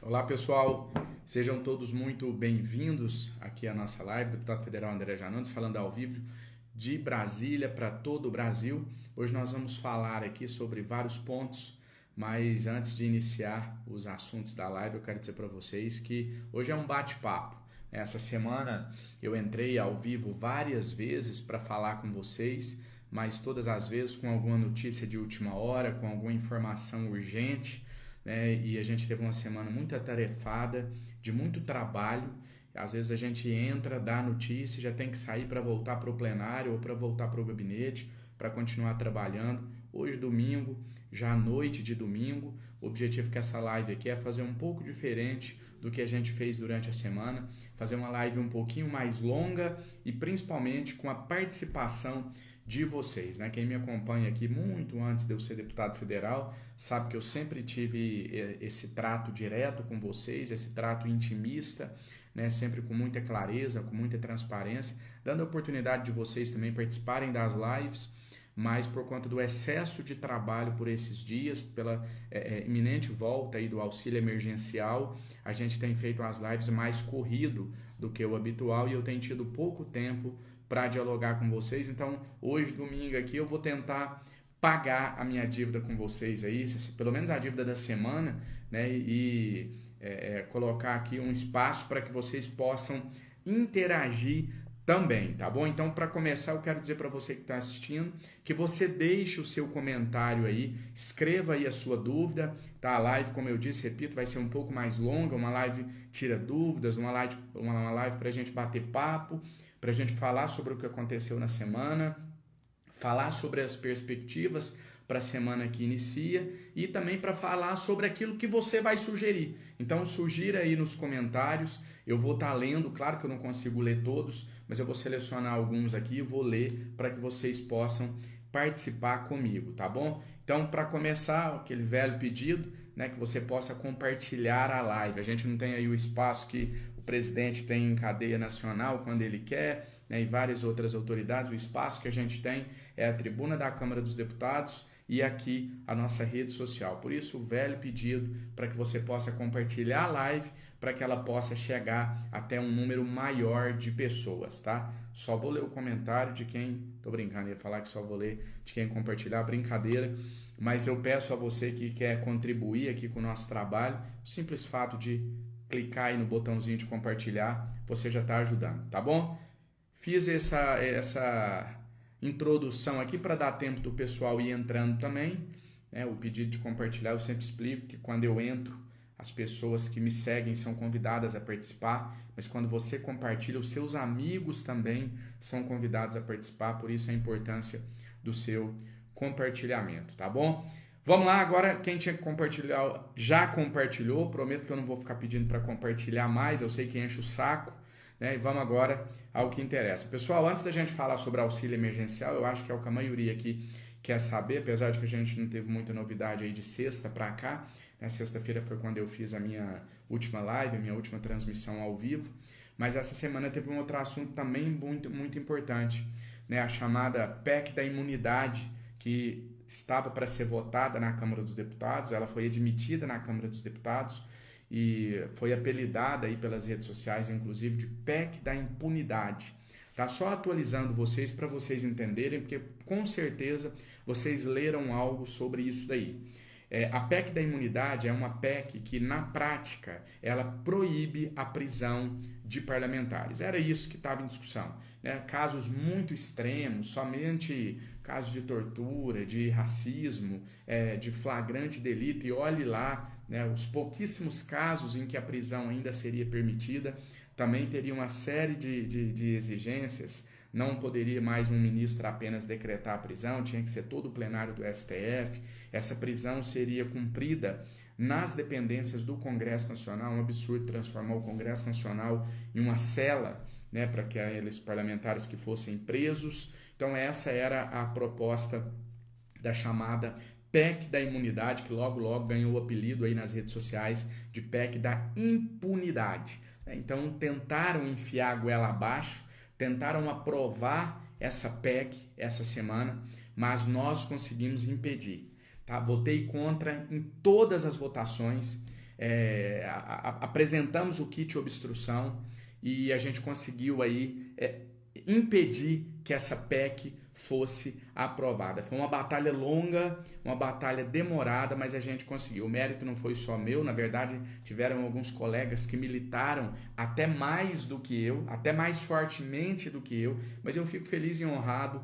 Olá pessoal, sejam todos muito bem-vindos aqui à nossa live. Deputado Federal André Janones falando ao vivo de Brasília para todo o Brasil. Hoje nós vamos falar aqui sobre vários pontos, mas antes de iniciar os assuntos da live, eu quero dizer para vocês que hoje é um bate-papo. Essa semana eu entrei ao vivo várias vezes para falar com vocês, mas todas as vezes com alguma notícia de última hora, com alguma informação urgente, né? E a gente teve uma semana muito atarefada, de muito trabalho. Às vezes a gente entra, dá a notícia e já tem que sair para voltar para o plenário ou para voltar para o gabinete para continuar trabalhando. Hoje, domingo, já à noite de domingo, o objetivo que essa live aqui é fazer um pouco diferente do que a gente fez durante a semana, fazer uma live um pouquinho mais longa e principalmente com a participação de vocês, né? Quem me acompanha aqui muito antes de eu ser deputado federal sabe que eu sempre tive esse trato direto com vocês, esse trato intimista, né? Sempre com muita clareza, com muita transparência, dando a oportunidade de vocês também participarem das lives, mas por conta do excesso de trabalho por esses dias, pela iminente volta aí do auxílio emergencial, a gente tem feito as lives mais corrido do que o habitual e eu tenho tido pouco tempo para dialogar com vocês. Então, hoje, domingo aqui, eu vou tentar pagar a minha dívida com vocês aí, pelo menos a dívida da semana, né? E colocar aqui um espaço para que vocês possam interagir também, tá bom? Então, para começar, eu quero dizer para você que está assistindo que você deixe o seu comentário aí, escreva aí a sua dúvida, tá? A live, como eu disse, repito, vai ser um pouco mais longa, uma live tira dúvidas, uma live para a gente bater papo, para a gente falar sobre o que aconteceu na semana, falar sobre as perspectivas para a semana que inicia e também para falar sobre aquilo que você vai sugerir. Então sugira aí nos comentários, eu vou estar lendo, claro que eu não consigo ler todos, mas eu vou selecionar alguns aqui e vou ler para que vocês possam participar comigo, tá bom? Então, para começar, aquele velho pedido, né, que você possa compartilhar a live. A gente não tem aí o espaço que o presidente tem em cadeia nacional quando ele quer, né, e várias outras autoridades. O espaço que a gente tem é a tribuna da Câmara dos Deputados e aqui a nossa rede social. Por isso, o velho pedido para que você possa compartilhar a live para que ela possa chegar até um número maior de pessoas, tá? Só vou ler o comentário de quem... Tô brincando, ia falar que só vou ler de quem compartilhar, brincadeira. Mas eu peço a você que quer contribuir aqui com o nosso trabalho, o simples fato de clicar aí no botãozinho de compartilhar, você já está ajudando, tá bom? Fiz essa introdução aqui para dar tempo do pessoal ir entrando também, né? O pedido de compartilhar eu sempre explico que quando eu entro, as pessoas que me seguem são convidadas a participar, mas quando você compartilha, os seus amigos também são convidados a participar, por isso a importância do seu compartilhamento, tá bom? Vamos lá, agora quem tinha que compartilhar já compartilhou, prometo que eu não vou ficar pedindo para compartilhar mais, eu sei que enche o saco, né? E vamos agora ao que interessa. Pessoal, antes da gente falar sobre auxílio emergencial, eu acho que é o que a maioria aqui quer saber, apesar de que a gente não teve muita novidade aí de sexta para cá, né? Sexta-feira foi quando eu fiz a minha última live, a minha última transmissão ao vivo, mas essa semana teve um outro assunto também muito importante, né? A chamada PEC da imunidade, que estava para ser votada na Câmara dos Deputados, ela foi admitida na Câmara dos Deputados e foi apelidada aí pelas redes sociais, inclusive, de PEC da impunidade. Tá só atualizando vocês para vocês entenderem, porque com certeza vocês leram algo sobre isso daí. A PEC da imunidade é uma PEC que, na prática, ela proíbe a prisão de parlamentares. Era isso que estava em discussão, né? Casos muito extremos, somente casos de tortura, de racismo, de flagrante delito, e olhe lá, né, os pouquíssimos casos em que a prisão ainda seria permitida, também teria uma série de exigências. Não poderia mais um ministro apenas decretar a prisão, tinha que ser todo o plenário do STF. Essa prisão seria cumprida nas dependências do Congresso Nacional, um absurdo transformar o Congresso Nacional em uma cela, né, para que aqueles parlamentares que fossem presos. Então essa era a proposta da chamada PEC da imunidade, que logo ganhou o apelido aí nas redes sociais de PEC da impunidade. Então tentaram enfiar a goela abaixo, tentaram aprovar essa PEC essa semana, mas nós conseguimos impedir. Tá? Votei contra em todas as votações, apresentamos o kit obstrução e a gente conseguiu aí impedir que essa PEC fosse aprovada. Foi uma batalha longa, uma batalha demorada, mas a gente conseguiu. O mérito não foi só meu, na verdade tiveram alguns colegas que militaram até mais do que eu, até mais fortemente do que eu, mas eu fico feliz e honrado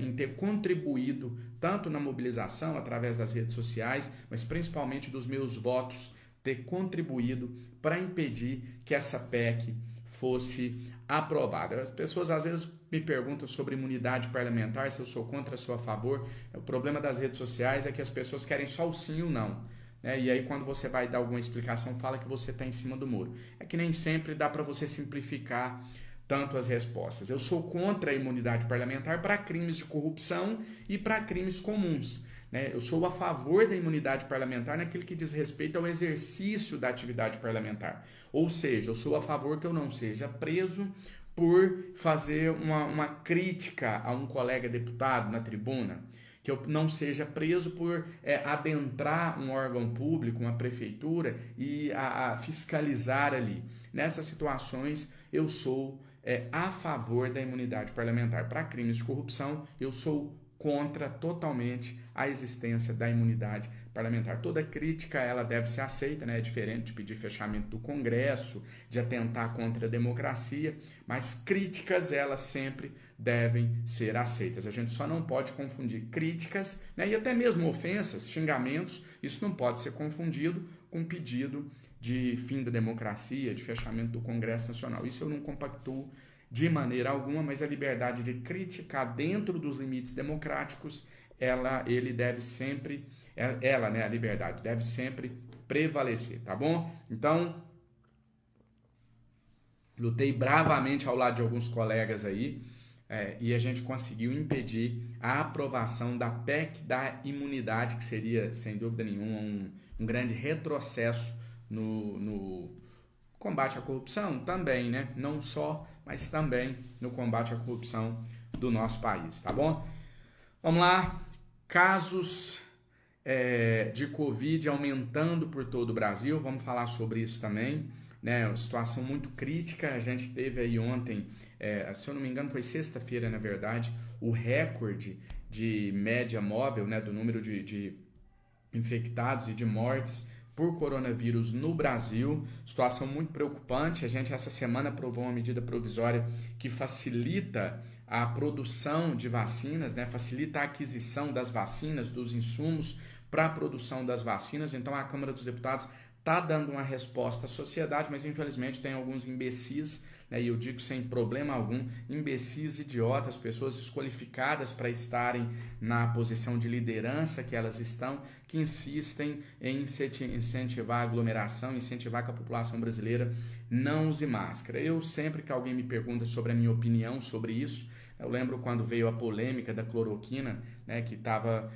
em ter contribuído tanto na mobilização através das redes sociais, mas principalmente dos meus votos, ter contribuído para impedir que essa PEC fosse aprovada. As pessoas às vezes me perguntam sobre imunidade parlamentar, se eu sou contra, se eu sou a favor. O problema das redes sociais é que as pessoas querem só o sim ou não, né? E aí quando você vai dar alguma explicação, fala que você está em cima do muro. É que nem sempre dá para você simplificar tanto as respostas. Eu sou contra a imunidade parlamentar para crimes de corrupção e para crimes comuns. Eu sou a favor da imunidade parlamentar naquilo que diz respeito ao exercício da atividade parlamentar. Ou seja, eu sou a favor que eu não seja preso por fazer uma crítica a um colega deputado na tribuna, que eu não seja preso por adentrar um órgão público, uma prefeitura e a fiscalizar ali. Nessas situações, eu sou a favor da imunidade parlamentar. Para crimes de corrupção, eu sou contra totalmente a existência da imunidade parlamentar. Toda crítica ela deve ser aceita, né? É diferente de pedir fechamento do Congresso, de atentar contra a democracia, mas críticas elas sempre devem ser aceitas. A gente só não pode confundir críticas, né? E até mesmo ofensas, xingamentos, isso não pode ser confundido com pedido de fim da democracia, de fechamento do Congresso Nacional. Isso eu não compactuo de maneira alguma, mas a liberdade de criticar dentro dos limites democráticos, a liberdade deve sempre prevalecer, tá bom? Então, lutei bravamente ao lado de alguns colegas aí e a gente conseguiu impedir a aprovação da PEC da imunidade, que seria, sem dúvida nenhuma, um grande retrocesso no combate à corrupção também, né? Não só, mas também no combate à corrupção do nosso país, tá bom? Vamos lá, casos de Covid aumentando por todo o Brasil, vamos falar sobre isso também, né? Uma situação muito crítica, a gente teve aí ontem, se eu não me engano foi sexta-feira na verdade, o recorde de média móvel, né, do número de infectados e de mortes por coronavírus no Brasil, situação muito preocupante. A gente essa semana aprovou uma medida provisória que facilita a produção de vacinas, né? Facilita a aquisição das vacinas, dos insumos para a produção das vacinas. Então a Câmara dos Deputados está dando uma resposta à sociedade, mas infelizmente tem alguns imbecis, né? E eu digo sem problema algum, imbecis, idiotas, pessoas desqualificadas para estarem na posição de liderança que elas estão, que insistem em incentivar a aglomeração, incentivar que a população brasileira não use máscara. Eu sempre que alguém me pergunta sobre a minha opinião sobre isso, eu lembro quando veio a polêmica da cloroquina, né, que estava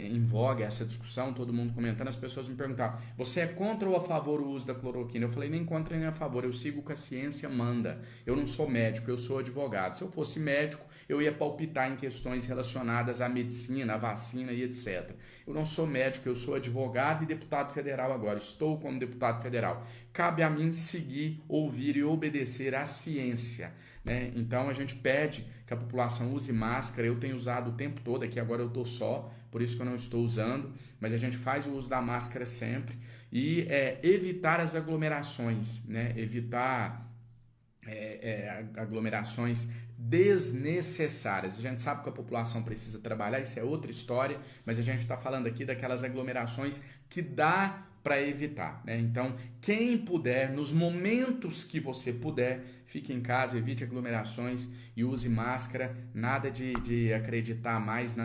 em voga essa discussão, todo mundo comentando, as pessoas me perguntavam, você é contra ou a favor do uso da cloroquina? Eu falei, nem contra nem a favor, eu sigo o que a ciência manda. Eu não sou médico, eu sou advogado. Se eu fosse médico, eu ia palpitar em questões relacionadas à medicina, à vacina e etc. Eu não sou médico, eu sou advogado e deputado federal agora, estou como deputado federal. Cabe a mim seguir, ouvir e obedecer à ciência, né? Então a gente pede que a população use máscara. Eu tenho usado o tempo todo aqui, agora eu estou só, por isso que eu não estou usando, mas a gente faz o uso da máscara sempre e evitar as aglomerações, né? Evitar aglomerações desnecessárias. A gente sabe que a população precisa trabalhar, isso é outra história, mas a gente está falando aqui daquelas aglomerações que dá para evitar, né? Então, quem puder, nos momentos que você puder, fique em casa, evite aglomerações e use máscara. Nada de acreditar mais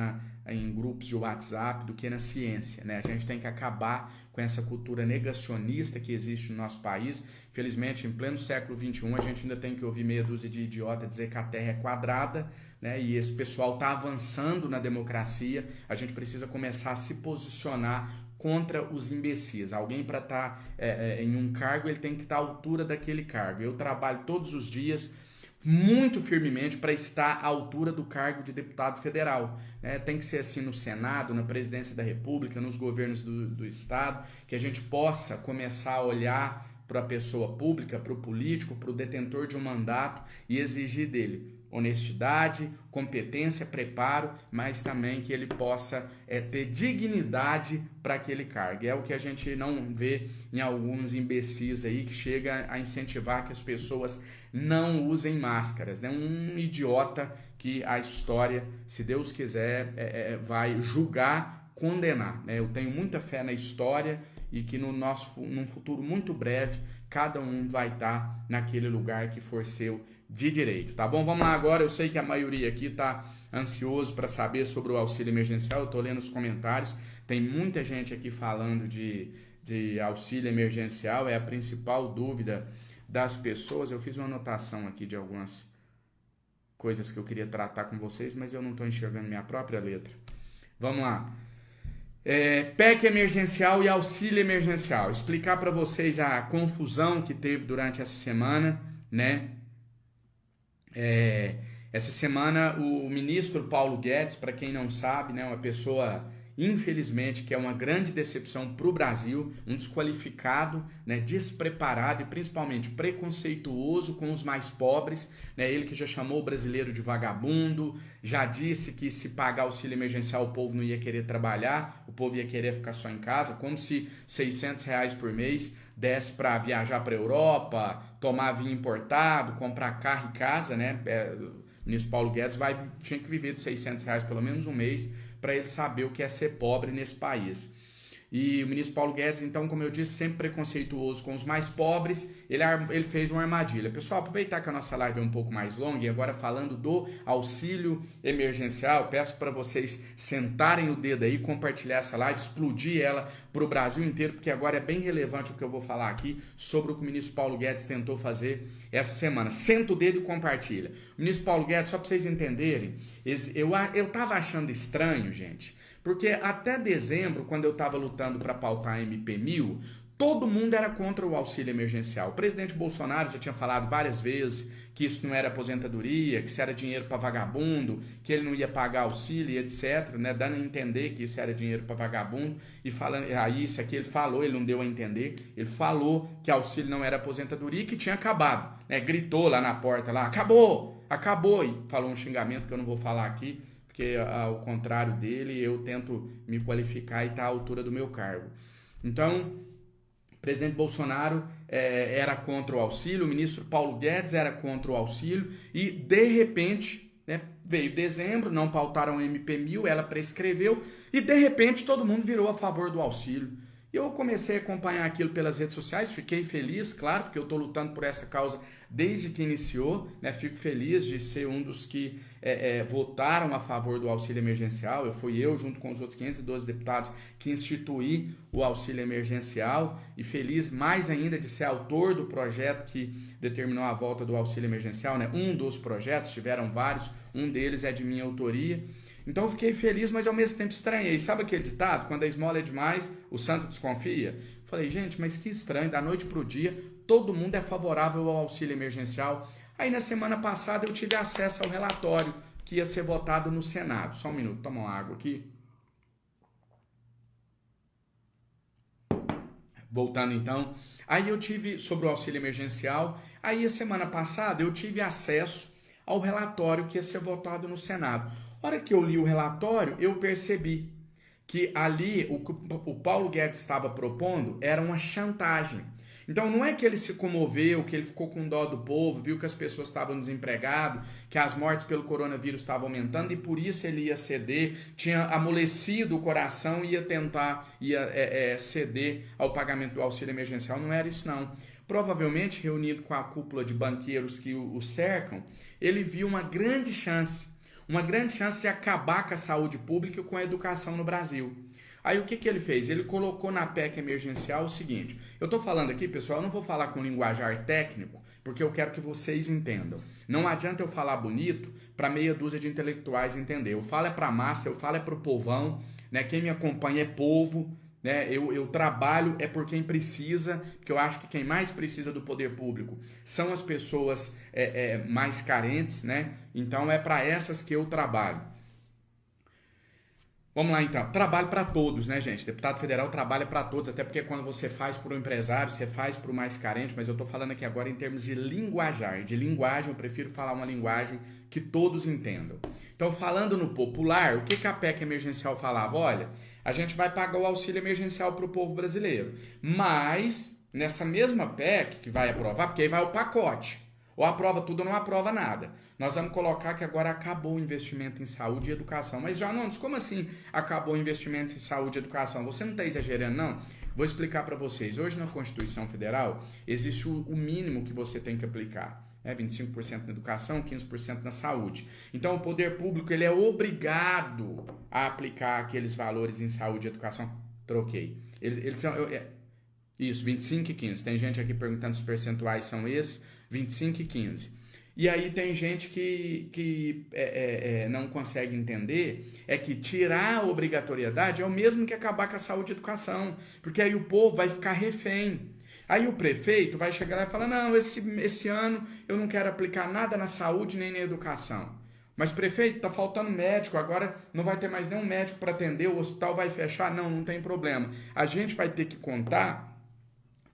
em grupos de WhatsApp do que na ciência, né? A gente tem que acabar com essa cultura negacionista que existe no nosso país. Infelizmente, em pleno século XXI, a gente ainda tem que ouvir meia dúzia de idiota dizer que a Terra é quadrada, né? E esse pessoal está avançando na democracia. A gente precisa começar a se posicionar contra os imbecis. Alguém para estar em um cargo, ele tem que estar à altura daquele cargo. Eu trabalho todos os dias muito firmemente para estar à altura do cargo de deputado federal. Né? Tem que ser assim no Senado, na presidência da República, nos governos do Estado, que a gente possa começar a olhar para a pessoa pública, para o político, para o detentor de um mandato e exigir dele honestidade, competência, preparo, mas também que ele possa ter dignidade para aquele cargo. É o que a gente não vê em alguns imbecis aí que chega a incentivar que as pessoas não usem máscaras. Né? Um idiota que a história, se Deus quiser, vai julgar, condenar. Né? Eu tenho muita fé na história e que num futuro muito breve, cada um vai estar naquele lugar que for seu de direito, tá bom? Vamos lá agora, eu sei que a maioria aqui está ansioso para saber sobre o auxílio emergencial, eu estou lendo os comentários, tem muita gente aqui falando de auxílio emergencial, é a principal dúvida das pessoas. Eu fiz uma anotação aqui de algumas coisas que eu queria tratar com vocês, mas eu não estou enxergando minha própria letra. Vamos lá. PEC emergencial e auxílio emergencial. Explicar para vocês a confusão que teve durante essa semana, né? Essa semana o ministro Paulo Guedes, para quem não sabe, né, uma pessoa, infelizmente, que é uma grande decepção para o Brasil, um desqualificado, né, despreparado e principalmente preconceituoso com os mais pobres, né, ele que já chamou o brasileiro de vagabundo, já disse que se pagar auxílio emergencial o povo não ia querer trabalhar, o povo ia querer ficar só em casa, como se R$600 por mês desse para viajar para a Europa, tomar vinho importado, comprar carro e casa, né? O ministro Paulo Guedes tinha que viver de R$600 pelo menos um mês para ele saber o que é ser pobre nesse país. E o ministro Paulo Guedes, então, como eu disse, sempre preconceituoso com os mais pobres, ele fez uma armadilha. Pessoal, aproveitar que a nossa live é um pouco mais longa e agora falando do auxílio emergencial, peço para vocês sentarem o dedo aí, compartilhar essa live, explodir ela para o Brasil inteiro, porque agora é bem relevante o que eu vou falar aqui sobre o que o ministro Paulo Guedes tentou fazer essa semana. Senta o dedo e compartilha. O ministro Paulo Guedes, só para vocês entenderem, eu estava achando estranho, gente, porque até dezembro, quando eu estava lutando para pautar a MP1000, todo mundo era contra o auxílio emergencial. O presidente Bolsonaro já tinha falado várias vezes que isso não era aposentadoria, que isso era dinheiro para vagabundo, que ele não ia pagar auxílio e etc, né, dando a entender que isso era dinheiro para vagabundo, e falando, isso aqui ele falou, ele não deu a entender, ele falou que auxílio não era aposentadoria e que tinha acabado, né, gritou lá na porta, lá, acabou, e falou um xingamento que eu não vou falar aqui, porque ao contrário dele, eu tento me qualificar e estar à altura do meu cargo. Então, o presidente Bolsonaro era contra o auxílio, o ministro Paulo Guedes era contra o auxílio e, de repente, né, veio dezembro, não pautaram a MP1000, ela prescreveu e, de repente, todo mundo virou a favor do auxílio. E eu comecei a acompanhar aquilo pelas redes sociais, fiquei feliz, claro, porque eu estou lutando por essa causa desde que iniciou, né? Fico feliz de ser um dos que votaram a favor do auxílio emergencial. Fui eu, junto com os outros 512 deputados, que instituí o auxílio emergencial e feliz mais ainda de ser autor do projeto que determinou a volta do auxílio emergencial, né? Um dos projetos, tiveram vários, um deles é de minha autoria. Então eu fiquei feliz, mas ao mesmo tempo estranhei. Sabe aquele ditado? Quando a esmola é demais, o santo desconfia? Falei, gente, mas que estranho, da noite para o dia, todo mundo é favorável ao auxílio emergencial. Aí na semana passada eu tive acesso ao relatório que ia ser votado no Senado. Só um minuto, toma uma água aqui. Voltando então, aí eu tive sobre o auxílio emergencial, aí a semana passada eu tive acesso ao relatório que ia ser votado no Senado. Na hora que eu li o relatório, eu percebi que ali o que o Paulo Guedes estava propondo era uma chantagem. Então não é que ele se comoveu, que ele ficou com dó do povo, viu que as pessoas estavam desempregadas, que as mortes pelo coronavírus estavam aumentando e por isso ele ia ceder, tinha amolecido o coração e ia tentar ceder ao pagamento do auxílio emergencial. Não era isso não. Provavelmente, reunido com a cúpula de banqueiros que o cercam, ele viu uma grande chance de acabar com a saúde pública e com a educação no Brasil. Aí o que ele fez? Ele colocou na PEC emergencial o seguinte, eu estou falando aqui, pessoal, eu não vou falar com linguajar técnico, porque eu quero que vocês entendam. Não adianta eu falar bonito para meia dúzia de intelectuais entender. Eu falo é para a massa, eu falo é para o povão, né? Quem me acompanha é povo, né? Eu trabalho é por quem precisa, porque eu acho que quem mais precisa do poder público são as pessoas mais carentes, né? Então é para essas que eu trabalho. Vamos lá então. Trabalho para todos, né, gente? Deputado federal trabalha para todos, até porque quando você faz para o empresário, você faz para o mais carente, mas eu estou falando aqui agora em termos de linguajar. De linguagem, eu prefiro falar uma linguagem que todos entendam. Então, falando no popular, o que a PEC emergencial falava? Olha, a gente vai pagar o auxílio emergencial para o povo brasileiro, mas nessa mesma PEC que vai aprovar, porque aí vai o pacote. Ou aprova tudo ou não aprova nada. Nós vamos colocar que agora acabou o investimento em saúde e educação. Mas, Janones, como assim acabou o investimento em saúde e educação? Você não está exagerando, não? Vou explicar para vocês. Hoje, na Constituição Federal, existe o mínimo que você tem que aplicar. 25% na educação, 15% na saúde. Então, o poder público ele é obrigado a aplicar aqueles valores em saúde e educação. Troquei. Eles são... Isso, 25 e 15. Tem gente aqui perguntando se os percentuais são esses. 25 e 15. E aí tem gente que não consegue entender que tirar a obrigatoriedade é o mesmo que acabar com a saúde e educação, porque aí o povo vai ficar refém. Aí o prefeito vai chegar lá e falar, não, esse ano eu não quero aplicar nada na saúde nem na educação. Mas prefeito, tá faltando médico, agora não vai ter mais nenhum médico para atender, o hospital vai fechar. Não, não tem problema. A gente vai ter que contar,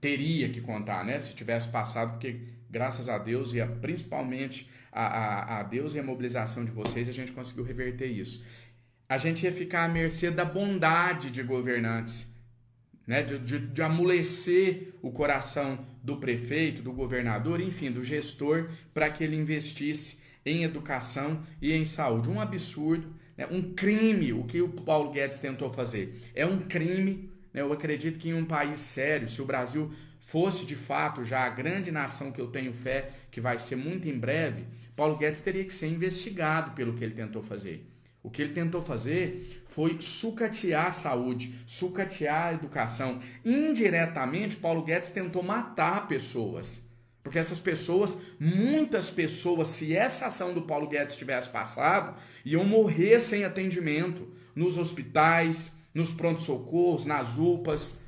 teria que contar, né, se tivesse passado, porque... Graças a Deus e principalmente a Deus e a mobilização de vocês, a gente conseguiu reverter isso. A gente ia ficar à mercê da bondade de governantes, né? de amolecer o coração do prefeito, do governador, enfim, do gestor, para que ele investisse em educação e em saúde. Um absurdo, né? Um crime, o que o Paulo Guedes tentou fazer. É um crime, né? Eu acredito que em um país sério, se o Brasil... fosse de fato já a grande nação que eu tenho fé, que vai ser muito em breve, Paulo Guedes teria que ser investigado pelo que ele tentou fazer. O que ele tentou fazer foi sucatear a saúde, sucatear a educação. Indiretamente, Paulo Guedes tentou matar pessoas. Porque essas pessoas, muitas pessoas, se essa ação do Paulo Guedes tivesse passado, iam morrer sem atendimento nos hospitais, nos prontos-socorros, nas UPAs.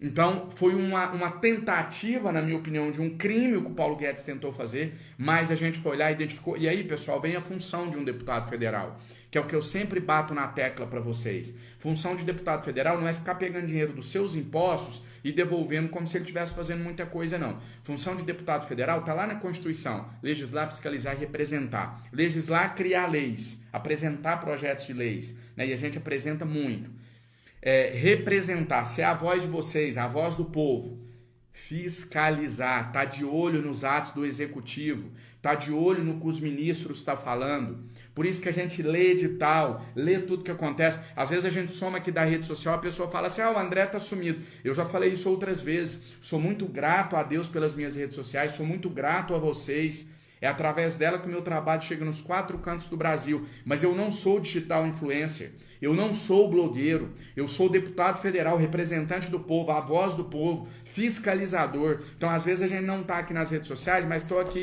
Então, foi uma tentativa, na minha opinião, de um crime que o Paulo Guedes tentou fazer, mas a gente foi lá e identificou. E aí, pessoal, vem a função de um deputado federal, que é o que eu sempre bato na tecla para vocês. Função de deputado federal não é ficar pegando dinheiro dos seus impostos e devolvendo como se ele estivesse fazendo muita coisa, não. Função de deputado federal está lá na Constituição: legislar, fiscalizar e representar. Legislar, criar leis, apresentar projetos de leis, né? E a gente apresenta muito. Representar, ser a voz de vocês, a voz do povo. Fiscalizar, tá de olho nos atos do executivo, tá de olho no que os ministros estão falando. Por isso que a gente lê edital, lê tudo que acontece. Às vezes a gente soma aqui da rede social, a pessoa fala assim, o André tá sumido. Eu já falei isso outras vezes. Sou muito grato a Deus pelas minhas redes sociais, sou muito grato a vocês. É através dela que o meu trabalho chega nos 4 cantos do Brasil. Mas eu não sou digital influencer. Eu não sou blogueiro. Eu sou deputado federal, representante do povo, a voz do povo, fiscalizador. Então, às vezes, a gente não está aqui nas redes sociais, mas estou aqui,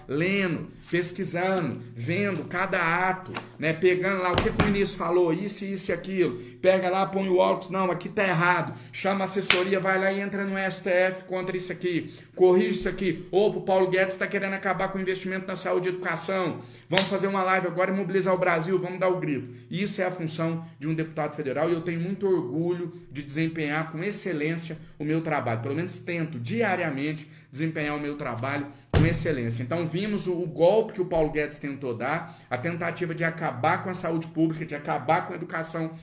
lendo, pesquisando, vendo cada ato, né? Pegando lá o que o ministro falou, isso e aquilo. Pega lá, põe o óculos, não, aqui está errado. Chama a assessoria, vai lá e entra no STF contra isso aqui. Corrige isso aqui. Opa, o Paulo Guedes está querendo acabar com o investimento na saúde e educação. Vamos fazer uma live agora e mobilizar o Brasil, vamos dar o grito. Isso é a função de um deputado federal e eu tenho muito orgulho de desempenhar com excelência o meu trabalho. Pelo menos tento diariamente desempenhar o meu trabalho com excelência. Então vimos o golpe que o Paulo Guedes tentou dar, a tentativa de acabar com a saúde pública, de acabar com a educação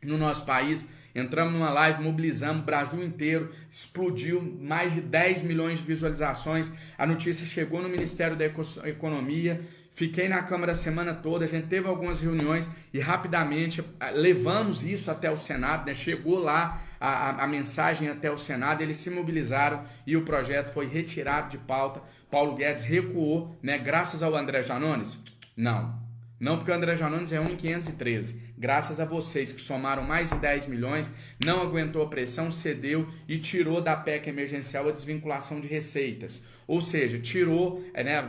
no nosso país. Entramos numa live, mobilizamos o Brasil inteiro, explodiu, mais de 10 milhões de visualizações. A notícia chegou no Ministério da Economia, fiquei na Câmara a semana toda, a gente teve algumas reuniões e rapidamente levamos isso até o Senado, né? Chegou lá a mensagem até o Senado, eles se mobilizaram e o projeto foi retirado de pauta. Paulo Guedes recuou, né? Graças ao André Janones? Não. Não porque o André Janones é 1 em 513. Graças a vocês que somaram mais de 10 milhões, não aguentou a pressão, cedeu e tirou da PEC emergencial a desvinculação de receitas. Ou seja, tirou,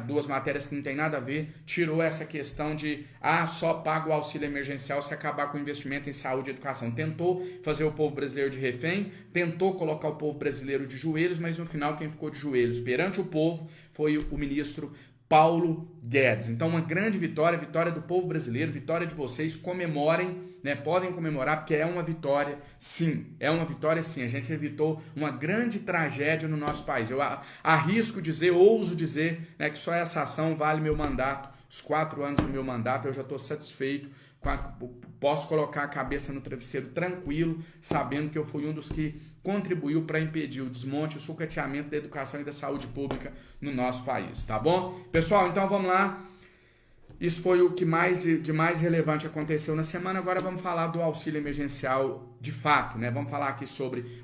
duas matérias que não tem nada a ver, tirou essa questão de só paga o auxílio emergencial se acabar com o investimento em saúde e educação. Tentou fazer o povo brasileiro de refém, tentou colocar o povo brasileiro de joelhos, mas no final quem ficou de joelhos perante o povo foi o ministro Paulo Guedes. Então, uma grande vitória, vitória do povo brasileiro, vitória de vocês, comemorem, podem comemorar, porque é uma vitória, sim, a gente evitou uma grande tragédia no nosso país. Eu arrisco dizer, ouso dizer, que só essa ação vale meu mandato, os 4 anos do meu mandato, eu já estou satisfeito, posso colocar a cabeça no travesseiro tranquilo, sabendo que eu fui um dos que contribuiu para impedir o desmonte e o sucateamento da educação e da saúde pública no nosso país, tá bom? Pessoal, então vamos lá. Isso foi o que de mais relevante aconteceu na semana. Agora vamos falar do auxílio emergencial de fato, Vamos falar aqui sobre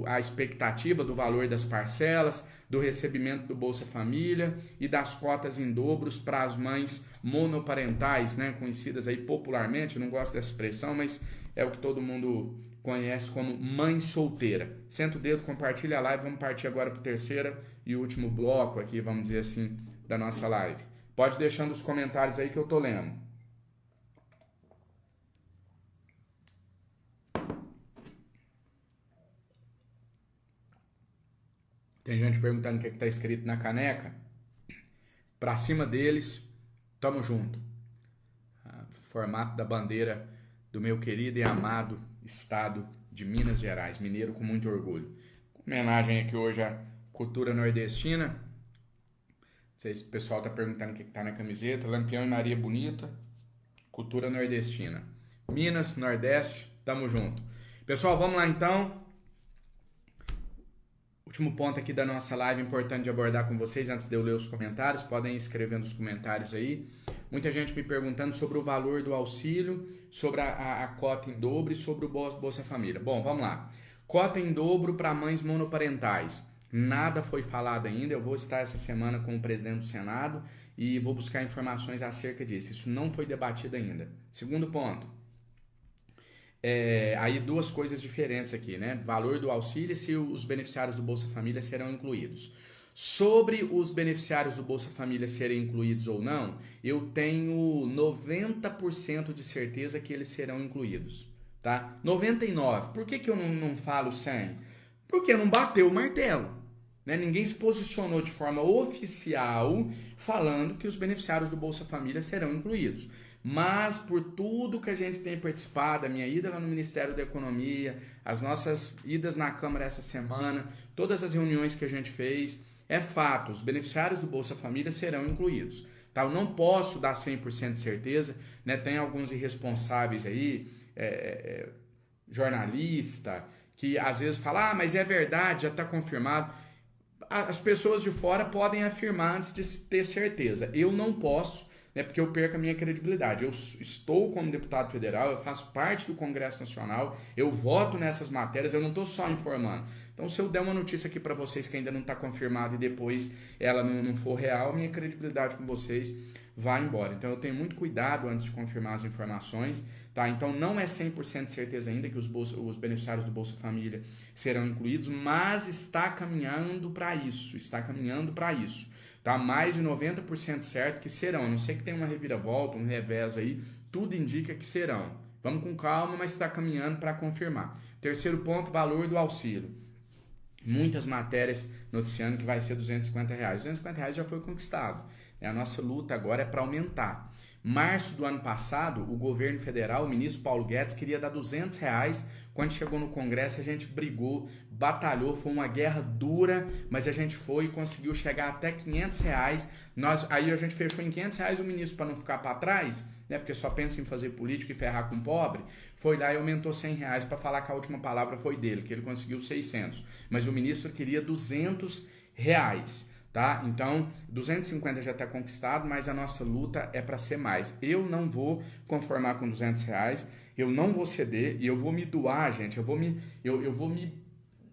a expectativa do valor das parcelas, do recebimento do Bolsa Família e das cotas em dobros para as mães monoparentais, conhecidas aí popularmente, eu não gosto dessa expressão, mas é o que todo mundo conhece como mãe solteira. Senta o dedo, compartilha a live, vamos partir agora para o terceiro e último bloco aqui, vamos dizer assim, da nossa live. Pode deixando os comentários aí que eu tô lendo. Tem gente perguntando o que está escrito na caneca. Pra cima deles, tamo junto. Formato da bandeira do meu querido e amado estado de Minas Gerais, mineiro com muito orgulho. Homenagem aqui hoje à cultura nordestina. Não sei se o pessoal está perguntando o que está na camiseta. Lampião e Maria Bonita, cultura nordestina. Minas, Nordeste, tamo junto. Pessoal, vamos lá então. Último ponto aqui da nossa live, importante de abordar com vocês antes de eu ler os comentários. Podem ir escrevendo os comentários aí. Muita gente me perguntando sobre o valor do auxílio, sobre a cota em dobro e sobre o Bolsa Família. Bom, vamos lá. Cota em dobro para mães monoparentais. Nada foi falado ainda. Eu vou estar essa semana com o presidente do Senado e vou buscar informações acerca disso. Isso não foi debatido ainda. Segundo ponto. Aí duas coisas diferentes aqui, Valor do auxílio e se os beneficiários do Bolsa Família serão incluídos. Sobre os beneficiários do Bolsa Família serem incluídos ou não, eu tenho 90% de certeza que eles serão incluídos, tá? 99%. Por que eu não falo 100%? Porque não bateu o martelo. Ninguém se posicionou de forma oficial falando que os beneficiários do Bolsa Família serão incluídos. Mas por tudo que a gente tem participado, a minha ida lá no Ministério da Economia, as nossas idas na Câmara essa semana, todas as reuniões que a gente fez, é fato, os beneficiários do Bolsa Família serão incluídos. Tá? Eu não posso dar 100% de certeza, tem alguns irresponsáveis aí, jornalista, que às vezes fala, mas é verdade, já está confirmado. As pessoas de fora podem afirmar antes de ter certeza. Eu não posso, porque eu perco a minha credibilidade. Eu estou como deputado federal, eu faço parte do Congresso Nacional, eu voto nessas matérias, eu não estou só informando. Então, se eu der uma notícia aqui para vocês que ainda não está confirmada e depois ela não for real, minha credibilidade com vocês vai embora. Então, eu tenho muito cuidado antes de confirmar as informações. Tá? Então, não é 100% de certeza ainda que os beneficiários do Bolsa Família serão incluídos, mas está caminhando para isso. Tá? Mais de 90% certo que serão. A não ser que tenha uma reviravolta, um revés aí, tudo indica que serão. Vamos com calma, mas está caminhando para confirmar. Terceiro ponto, valor do auxílio. Muitas matérias noticiando que vai ser R$250. R$250 já foi conquistado. A nossa luta agora é para aumentar. Março do ano passado, o governo federal, o ministro Paulo Guedes, queria dar R$200. Quando chegou no Congresso, a gente brigou, batalhou, foi uma guerra dura, mas a gente foi e conseguiu chegar até R$500. Aí a gente fechou em R$500 o ministro para não ficar para trás, porque só pensa em fazer política e ferrar com o pobre, foi lá e aumentou R$100 para falar que a última palavra foi dele, que ele conseguiu 600. Mas o ministro queria R$200. Tá? Então, 250 já está conquistado, mas a nossa luta é para ser mais. Eu não vou conformar com R$200, eu não vou ceder e eu vou me doar, gente. Eu vou me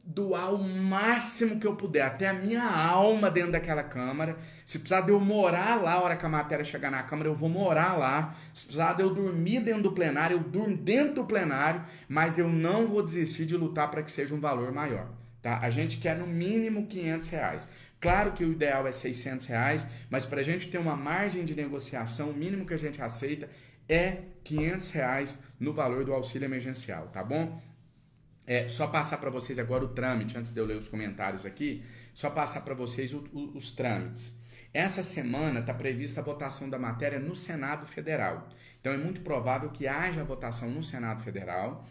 doar o máximo que eu puder, até a minha alma dentro daquela Câmara. Se precisar de eu morar lá, a hora que a matéria chegar na Câmara, eu vou morar lá. Se precisar de eu dormir dentro do plenário, eu durmo dentro do plenário, mas eu não vou desistir de lutar para que seja um valor maior. Tá? A gente quer no mínimo R$500. Claro que o ideal é R$600, mas para a gente ter uma margem de negociação, o mínimo que a gente aceita é R$500 no valor do auxílio emergencial, tá bom? Só passar para vocês agora o trâmite, antes de eu ler os comentários aqui, só passar para vocês os trâmites. Essa semana está prevista a votação da matéria no Senado Federal. Então é muito provável que haja votação no Senado Federal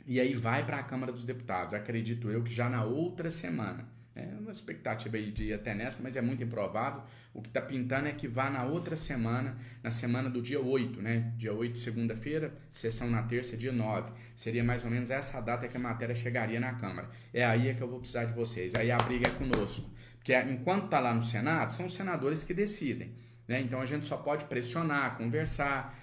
e aí vai para a Câmara dos Deputados. Acredito eu que já na outra semana. É uma expectativa aí de ir até nessa, mas é muito improvável. O que está pintando é que vá na outra semana, na semana do dia 8, né? Dia 8, segunda-feira, sessão na terça, dia 9. Seria mais ou menos essa data que a matéria chegaria na Câmara. É aí que eu vou precisar de vocês. Aí a briga é conosco. Porque enquanto está lá no Senado, são os senadores que decidem, né? Então a gente só pode pressionar, conversar,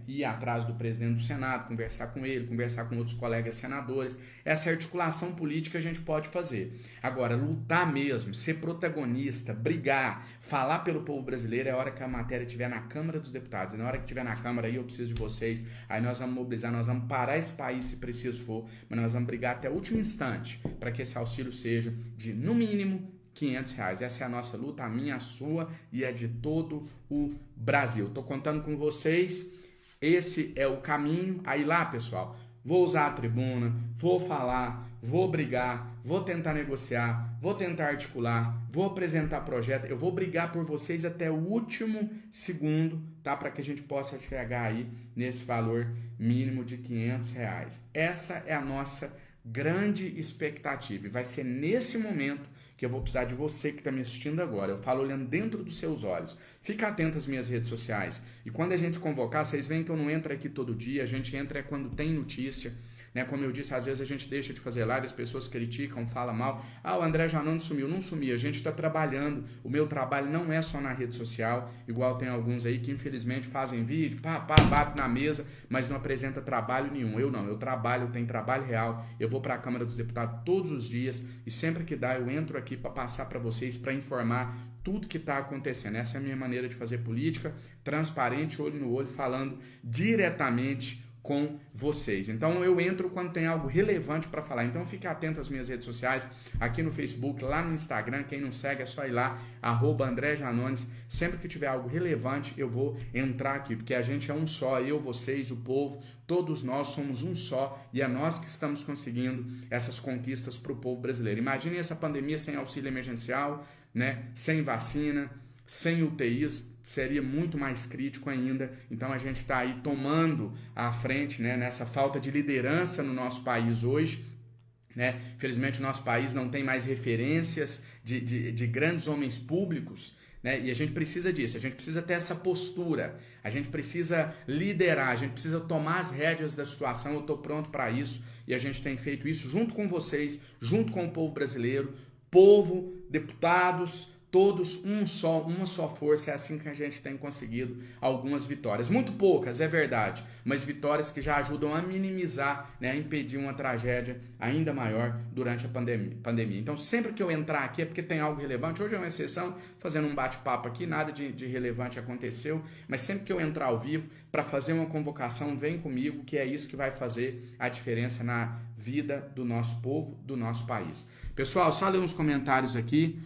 ir atrás do presidente do Senado, conversar com ele, conversar com outros colegas senadores. Essa articulação política a gente pode fazer. Agora, lutar mesmo, ser protagonista, brigar, falar pelo povo brasileiro é a hora que a matéria estiver na Câmara dos Deputados. E na hora que estiver na Câmara, aí eu preciso de vocês. Aí nós vamos mobilizar, nós vamos parar esse país se preciso for, mas nós vamos brigar até o último instante para que esse auxílio seja de, no mínimo, R$500. Essa é a nossa luta, a minha, a sua e a de todo o Brasil. Estou contando com vocês, esse é o caminho. Aí lá, pessoal, vou usar a tribuna, vou falar, vou brigar, vou tentar negociar, vou tentar articular, vou apresentar projeto, eu vou brigar por vocês até o último segundo, tá? Para que a gente possa chegar aí nesse valor mínimo de R$500. Essa é a nossa grande expectativa e vai ser nesse momento que eu vou precisar de você que está me assistindo agora. Eu falo olhando dentro dos seus olhos. Fica atento às minhas redes sociais. E quando a gente convocar, vocês veem que eu não entro aqui todo dia, a gente entra quando tem notícia. Né? Como eu disse, às vezes a gente deixa de fazer live, as pessoas criticam, falam mal. O André Janone sumiu. Não sumiu, a gente está trabalhando. O meu trabalho não é só na rede social, igual tem alguns aí que infelizmente fazem vídeo, bate na mesa, mas não apresenta trabalho nenhum. Eu não, eu trabalho, eu tenho trabalho real. Eu vou para a Câmara dos Deputados todos os dias e sempre que dá eu entro aqui para passar para vocês, para informar tudo que está acontecendo. Essa é a minha maneira de fazer política, transparente, olho no olho, falando diretamente com vocês. Então eu entro quando tem algo relevante para falar. Então fique atento às minhas redes sociais, aqui no Facebook, lá no Instagram. Quem não segue é só ir lá, @André Janones. Sempre que tiver algo relevante eu vou entrar aqui, porque a gente é um só, eu, vocês, o povo, todos nós somos um só e é nós que estamos conseguindo essas conquistas para o povo brasileiro. Imaginem essa pandemia sem auxílio emergencial, né? Sem vacina, sem UTIs, seria muito mais crítico ainda. Então a gente está aí tomando a frente, né, nessa falta de liderança no nosso país hoje. Né? Infelizmente o nosso país não tem mais referências de grandes homens públicos, né? E a gente precisa disso, a gente precisa ter essa postura, a gente precisa liderar, a gente precisa tomar as rédeas da situação. Eu estou pronto para isso e a gente tem feito isso junto com vocês, junto com o povo brasileiro, povo, deputados, todos uma só força. É assim que a gente tem conseguido algumas vitórias, muito poucas, é verdade, mas vitórias que já ajudam a minimizar, né, a impedir uma tragédia ainda maior durante a pandemia. Então sempre que eu entrar aqui é porque tem algo relevante. Hoje é uma exceção, fazendo um bate-papo aqui, nada de relevante aconteceu, mas sempre que eu entrar ao vivo para fazer uma convocação, vem comigo, que é isso que vai fazer a diferença na vida do nosso povo, do nosso país. Pessoal, só ler uns comentários aqui.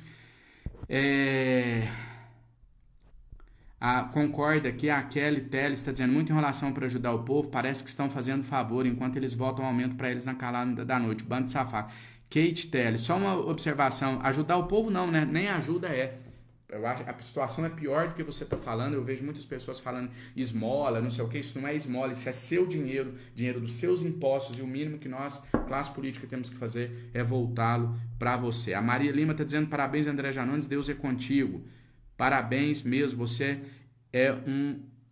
Concorda aqui, a Kelly Teles está dizendo: muita enrolação para ajudar o povo, parece que estão fazendo favor enquanto eles votam aumento para eles na calada da noite, bando de safado. Kate Teles, só uma observação: ajudar o povo não, né? Nem ajuda é. Eu acho a situação é pior do que você está falando. Eu vejo muitas pessoas falando esmola, não sei o que. Isso não é esmola, isso é seu dinheiro, dinheiro dos seus impostos, e o mínimo que nós, classe política, temos que fazer é voltá-lo para você. A Maria Lima está dizendo: parabéns, André Janones, Deus é contigo. Parabéns mesmo,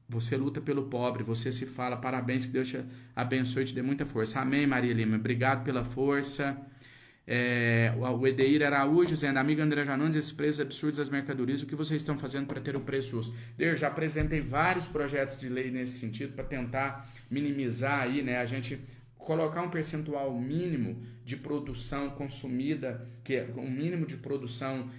você luta pelo pobre, você se fala, parabéns, que Deus te abençoe e te dê muita força. Amém, Maria Lima, obrigado pela força. O Edeir Araújo dizendo: amigo André Janones, esses preços absurdos das mercadorias, o que vocês estão fazendo para ter o preço justo? Eu já apresentei vários projetos de lei nesse sentido para tentar minimizar aí, né? A gente colocar um percentual mínimo de produção consumida, que é um mínimo de produção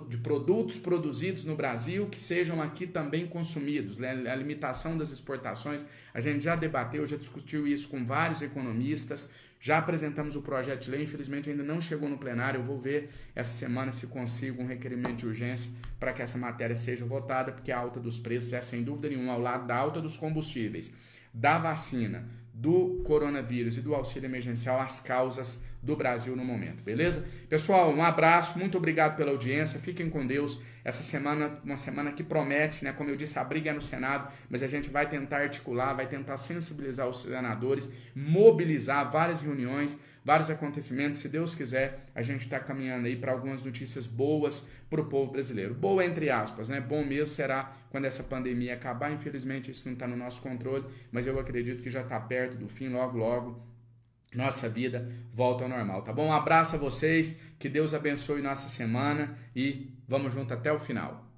de produtos produzidos no Brasil que sejam aqui também consumidos, né? A limitação das exportações, a gente já debateu, já discutiu isso com vários economistas, já apresentamos o projeto de lei, infelizmente ainda não chegou no plenário, eu vou ver essa semana se consigo um requerimento de urgência para que essa matéria seja votada, porque a alta dos preços é sem dúvida nenhuma, ao lado da alta dos combustíveis, da vacina, do coronavírus e do auxílio emergencial, as causas do Brasil no momento, beleza? Pessoal, um abraço, muito obrigado pela audiência, fiquem com Deus. Essa semana, uma semana que promete, né? Como eu disse, a briga é no Senado, mas a gente vai tentar articular, vai tentar sensibilizar os senadores, mobilizar várias reuniões, vários acontecimentos. Se Deus quiser, a gente está caminhando aí para algumas notícias boas para o povo brasileiro. Boa entre aspas, né? Bom mesmo será quando essa pandemia acabar. Infelizmente isso não está no nosso controle, mas eu acredito que já está perto do fim, logo, logo. Nossa vida volta ao normal, tá bom? Um abraço a vocês, que Deus abençoe nossa semana e vamos junto até o final.